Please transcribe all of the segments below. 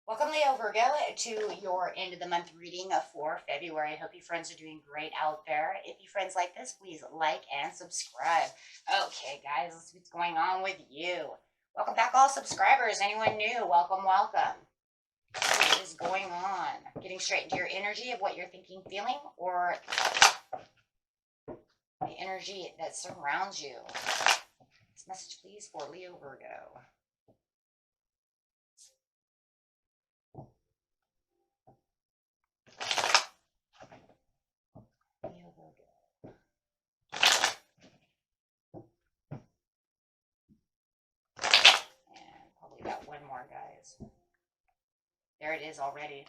Welcome, Leo Virgo, to your end of the month reading for February. I hope you friends are doing great out there. If you friends like this, please like and subscribe. Okay, guys, let's see what's going on with you. Welcome back, all subscribers. Anyone new, welcome, welcome. What is going on? Getting straight into your energy of what you're thinking, feeling, or the energy that surrounds you. This message, please, for Leo Virgo. Leo Virgo. And probably got one more, guys. There it is already.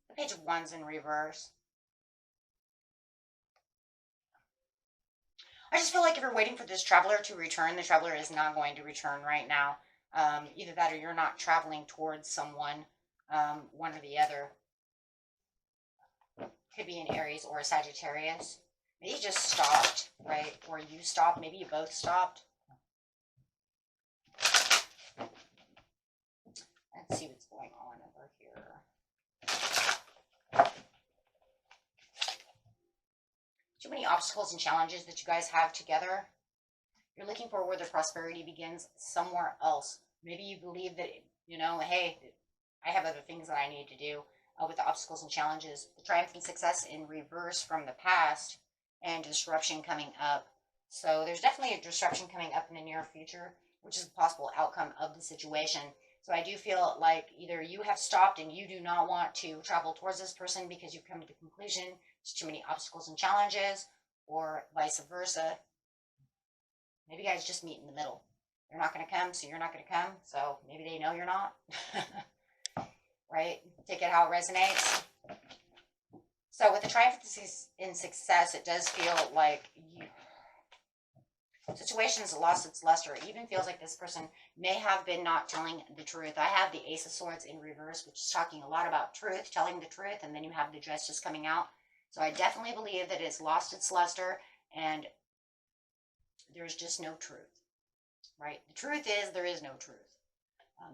The Page of Wands in reverse. I just feel like if you're waiting for this traveler to return, the traveler is not going to return right now. Either that or you're not traveling towards someone, one or the other. Could be an Aries or a Sagittarius. Maybe you just stopped, right? Or you stopped. Maybe you both stopped. Let's see what's going on over here. Too many obstacles and challenges that you guys have together. You're looking for where the prosperity begins somewhere else. Maybe you believe that, hey, I have other things that I need to do with the obstacles and challenges. The triumph and success in reverse from the past and disruption coming up. So there's definitely a disruption coming up in the near future, which is a possible outcome of the situation. So I do feel like either you have stopped and you do not want to travel towards this person because you've come to the conclusion there's too many obstacles and challenges, or vice versa. Maybe you guys just meet in the middle. They're not going to come, so you're not going to come. So maybe they know you're not. Right? Take it how it resonates. So with the triumph in success, it does feel like situation's lost its luster. It even feels like this person may have been not telling the truth. I have the Ace of Swords in reverse, which is talking a lot about truth, telling the truth, and then you have the Justice coming out. So I definitely believe that it's lost its luster and there's just no truth, right? The truth is there is no truth.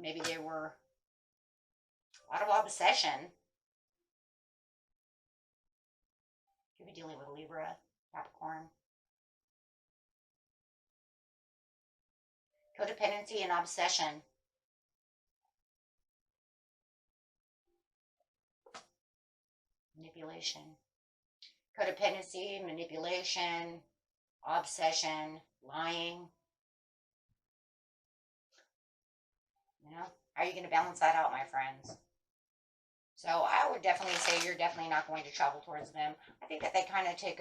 Maybe there were a lot of obsession. Could be dealing with Libra, Capricorn. Codependency and obsession. Manipulation. Codependency, manipulation, obsession, lying. How are you going to balance that out, my friends? So I would definitely say you're definitely not going to travel towards them. I think that they kind of take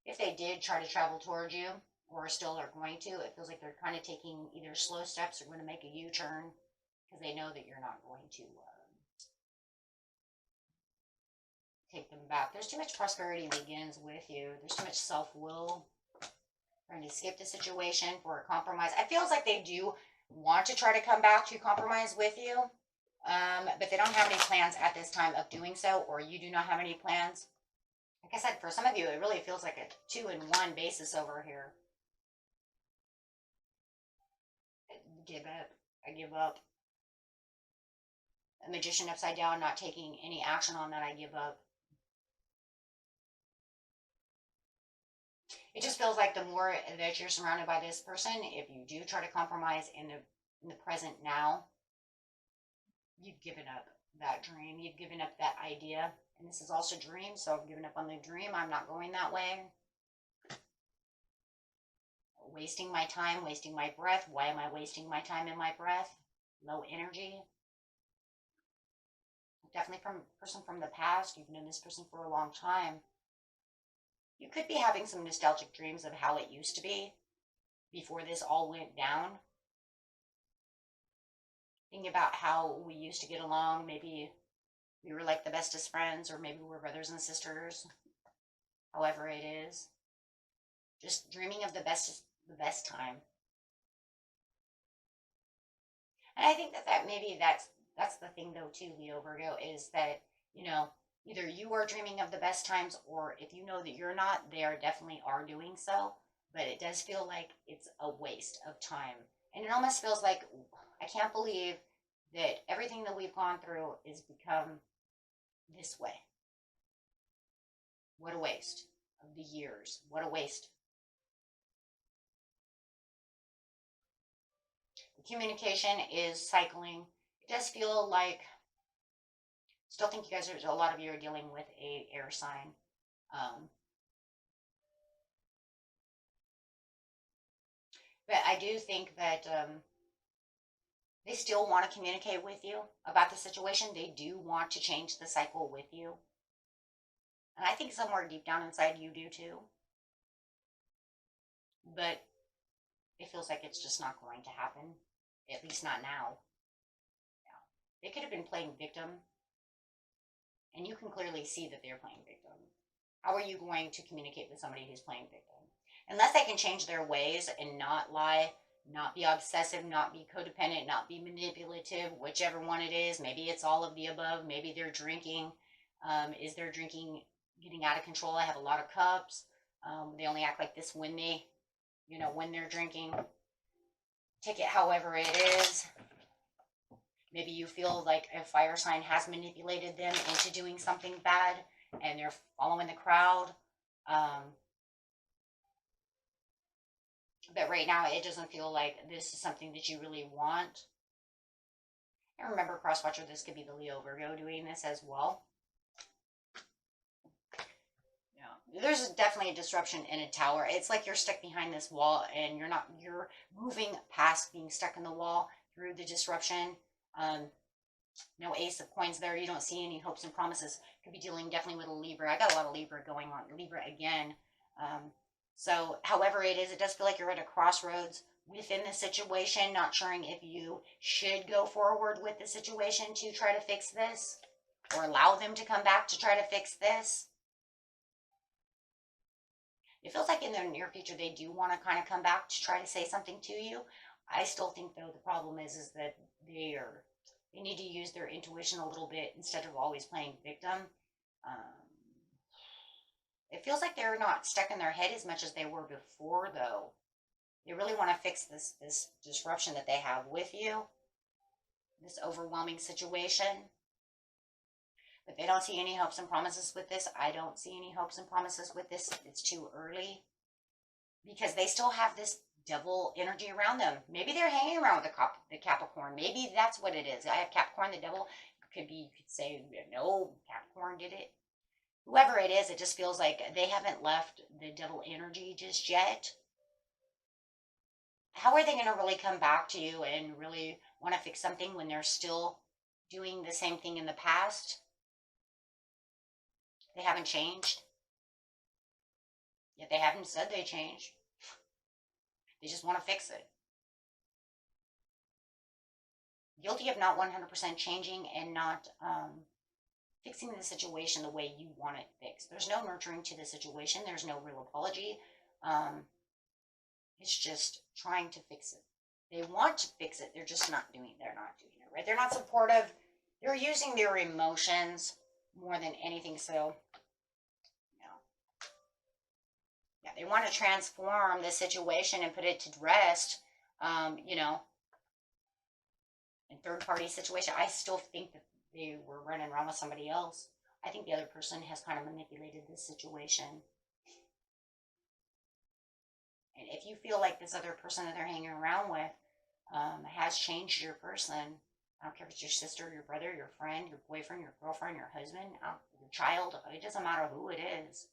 if they did try to travel towards you, or still are going to, it feels like they're kind of taking either slow steps or going to make a U-turn because they know that you're not going to take them back. There's too much prosperity begins with you. There's too much self-will. Trying to skip the situation for a compromise. It feels like they do want to try to come back to compromise with you, but they don't have any plans at this time of doing so, or you do not have any plans. Like I said, for some of you, it really feels like a 2-in-1 basis over here. Give up. I give up. A Magician upside down, not taking any action on that. I give up. It just feels like the more that you're surrounded by this person, if you do try to compromise in the present now, you've given up that dream. You've given up that idea. And this is also dream, so I've given up on the dream. I'm not going that way. Wasting my time, wasting my breath. Why am I wasting my time and my breath? Low energy. Definitely from a person from the past. You've known this person for a long time. You could be having some nostalgic dreams of how it used to be before this all went down. Thinking about how we used to get along. Maybe we were like the bestest friends, or maybe we were brothers and sisters. however it is. Just dreaming of the best time. And I think that maybe that's the thing though too, Leo Virgo, is that, you know, either you are dreaming of the best times, or if you know that you're not, they are definitely are doing so. But it does feel like it's a waste of time. And it almost feels like, I can't believe that everything that we've gone through is become this way. What a waste of the years. What a waste. The communication is cycling. It does feel like, still think you guys are, a lot of you are dealing with a air sign. But I do think that they still want to communicate with you about the situation. They do want to change the cycle with you. And I think somewhere deep down inside you do too. But it feels like it's just not going to happen. At least not now. Yeah. They could have been playing victim. And you can clearly see that they're playing victim. How are you going to communicate with somebody who's playing victim? Unless they can change their ways and not lie, not be obsessive, not be codependent, not be manipulative, whichever one it is. Maybe it's all of the above. Maybe they're drinking. Is their drinking getting out of control? I have a lot of cups. They only act like this when they, when they're drinking. Take it however it is. Maybe you feel like a fire sign has manipulated them into doing something bad and they're following the crowd. But right now, it doesn't feel like this is something that you really want. And remember, crosswatcher, this could be the Leo Virgo doing this as well. Yeah, there's definitely a disruption in a tower. It's like you're stuck behind this wall and you're moving past being stuck in the wall through the disruption. No ace of coins there. You don't see any hopes and promises. Could be dealing definitely with a Libra. I got a lot of Libra going on. Libra again. So however it is, it does feel like you're at a crossroads within the situation, not sure if you should go forward with the situation to try to fix this, or allow them to come back to try to fix this. It feels like in the near future, they do want to kind of come back to try to say something to you. I still think, though, the problem is that they need to use their intuition a little bit instead of always playing victim. It feels like they're not stuck in their head as much as they were before, though. They really want to fix this disruption that they have with you, this overwhelming situation. But they don't see any hopes and promises with this. I don't see any hopes and promises with this. It's too early. Because they still have this devil energy around them. Maybe they're hanging around with the Capricorn. Maybe that's what it is. I have Capricorn, the devil. You could say, no, Capricorn did it. Whoever it is, it just feels like they haven't left the devil energy just yet. How are they going to really come back to you and really want to fix something when they're still doing the same thing in the past? They haven't changed. Yet they haven't said they changed. They just want to fix it. Guilty of not 100% changing and not fixing the situation the way you want it fixed. There's no nurturing to the situation. There's no real apology. It's just trying to fix it. They want to fix it. They're just not doing it. They're not doing it, right? They're not supportive. They're using their emotions more than anything. So, yeah, they want to transform the situation and put it to rest, in third-party situation. I still think that they were running around with somebody else. I think the other person has kind of manipulated this situation. And if you feel like this other person that they're hanging around with has changed your person, I don't care if it's your sister, your brother, your friend, your boyfriend, your girlfriend, your husband, your child, it doesn't matter who it is.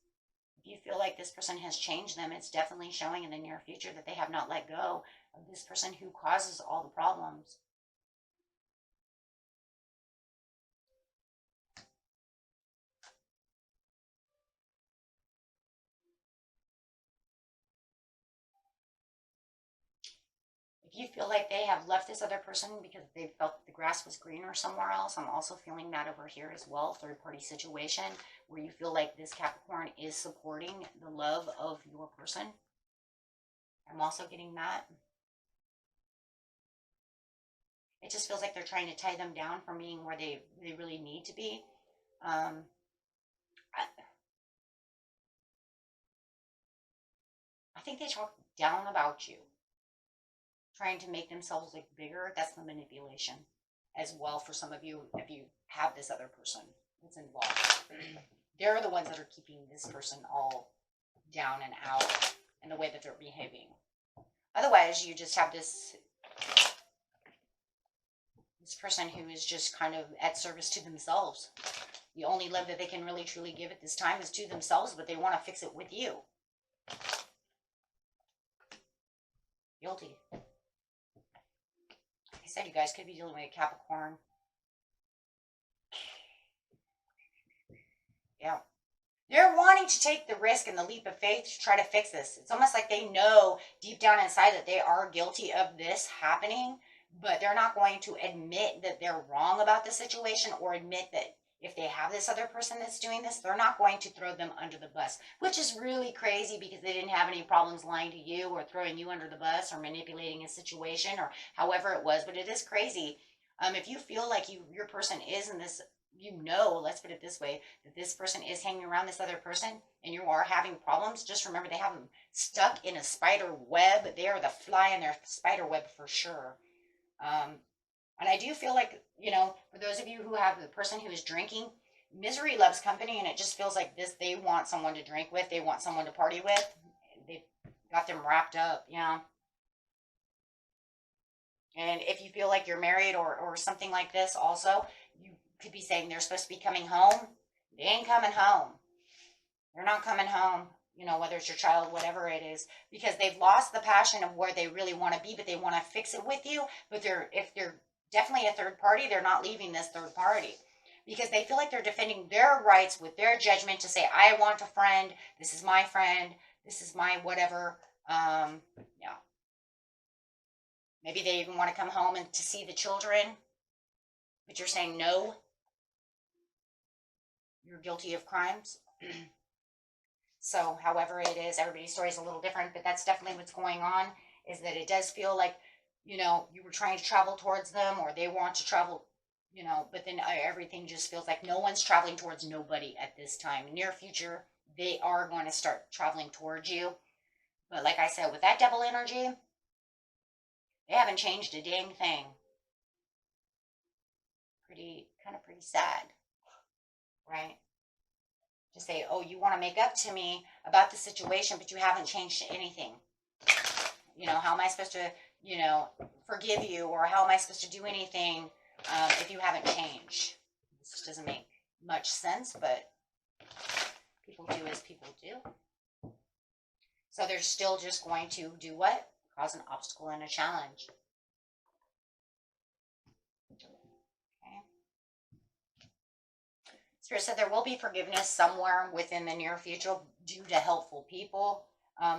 If you feel like this person has changed them, it's definitely showing in the near future that they have not let go of this person who causes all the problems. If you feel like they have left this other person because they felt the grass was greener somewhere else, I'm also feeling that over here as well. Third party situation where you feel like this Capricorn is supporting the love of your person. I'm also getting that. It just feels like they're trying to tie them down from being where they really need to be. I think they talk down about you, trying to make themselves look bigger. That's the manipulation as well for some of you if you have this other person that's involved. They're the ones that are keeping this person all down and out in the way that they're behaving. Otherwise, you just have this person who is just kind of at service to themselves. The only love that they can really truly give at this time is to themselves, but they want to fix it with you. Guilty. Like I said, you guys could be dealing with a Capricorn. Yeah. They're wanting to take the risk and the leap of faith to try to fix this. It's almost like they know deep down inside that they are guilty of this happening, but they're not going to admit that they're wrong about the situation or admit that if they have this other person that's doing this, they're not going to throw them under the bus, which is really crazy because they didn't have any problems lying to you or throwing you under the bus or manipulating a situation or however it was, but it is crazy. If you feel like your person is in this, let's put it this way, that this person is hanging around this other person and you are having problems, just remember they have them stuck in a spider web. They are the fly in their spider web for sure. And I do feel like, for those of you who have the person who is drinking, misery loves company, and it just feels like this, they want someone to drink with, they want someone to party with. They've got them wrapped up, yeah. And if you feel like you're married or something like this also, you could be saying they're supposed to be coming home. They ain't coming home. They're not coming home, whether it's your child, whatever it is, because they've lost the passion of where they really want to be, but they want to fix it with you. But if they're definitely a third party, they're not leaving this third party because they feel like they're defending their rights with their judgment to say, I want a friend. This is my friend. This is my whatever. Yeah. Maybe they even want to come home and to see the children, but you're saying no. You're guilty of crimes. So, however it is, everybody's story is a little different, but that's definitely what's going on, is that it does feel like, you were trying to travel towards them or they want to travel, but then everything just feels like no one's traveling towards nobody at this time. Near future, they are going to start traveling towards you. But like I said, with that devil energy, they haven't changed a dang thing. Pretty sad, right? To say, oh, you want to make up to me about the situation, but you haven't changed anything. How am I supposed to, forgive you, or how am I supposed to do anything if you haven't changed? This doesn't make much sense, but people do as people do. So they're still just going to do what? Cause an obstacle and a challenge. Spirit said there will be forgiveness somewhere within the near future due to helpful people.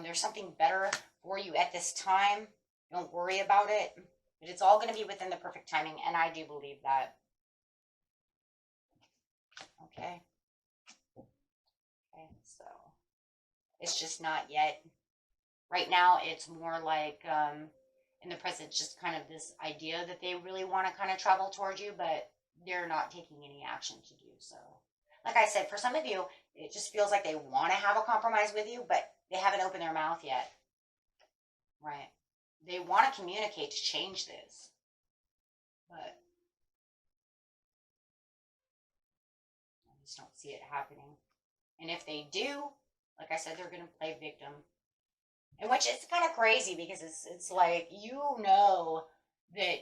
There's something better for you at this time. Don't worry about it. But it's all going to be within the perfect timing, and I do believe that. Okay. Okay, so it's just not yet. Right now, it's more like in the present, just kind of this idea that they really want to kind of travel towards you, but they're not taking any action to do so. Like I said, for some of you, it just feels like they want to have a compromise with you, but they haven't opened their mouth yet. Right? They want to communicate to change this, but I just don't see it happening. And if they do, like I said, they're going to play victim. And which is kind of crazy because it's like, that,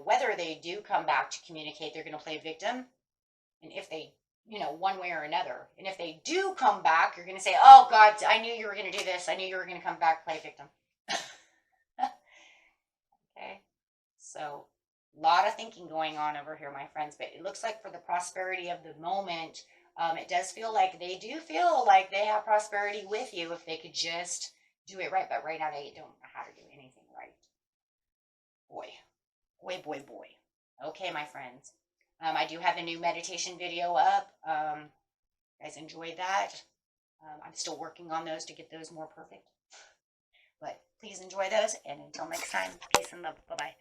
whether they do come back to communicate, they're going to play victim. And if they, one way or another. And if they do come back, you're going to say, oh, God, I knew you were going to do this. I knew you were going to come back, play victim. Okay. So, a lot of thinking going on over here, my friends. But it looks like for the prosperity of the moment, it does feel like they do feel like they have prosperity with you if they could just do it right. But right now, they don't know how to do anything right. Boy. Boy, boy, boy. Okay, my friends. I do have a new meditation video up. You guys enjoyed that. I'm still working on those to get those more perfect. But please enjoy those. And until next time, peace and love. Bye-bye.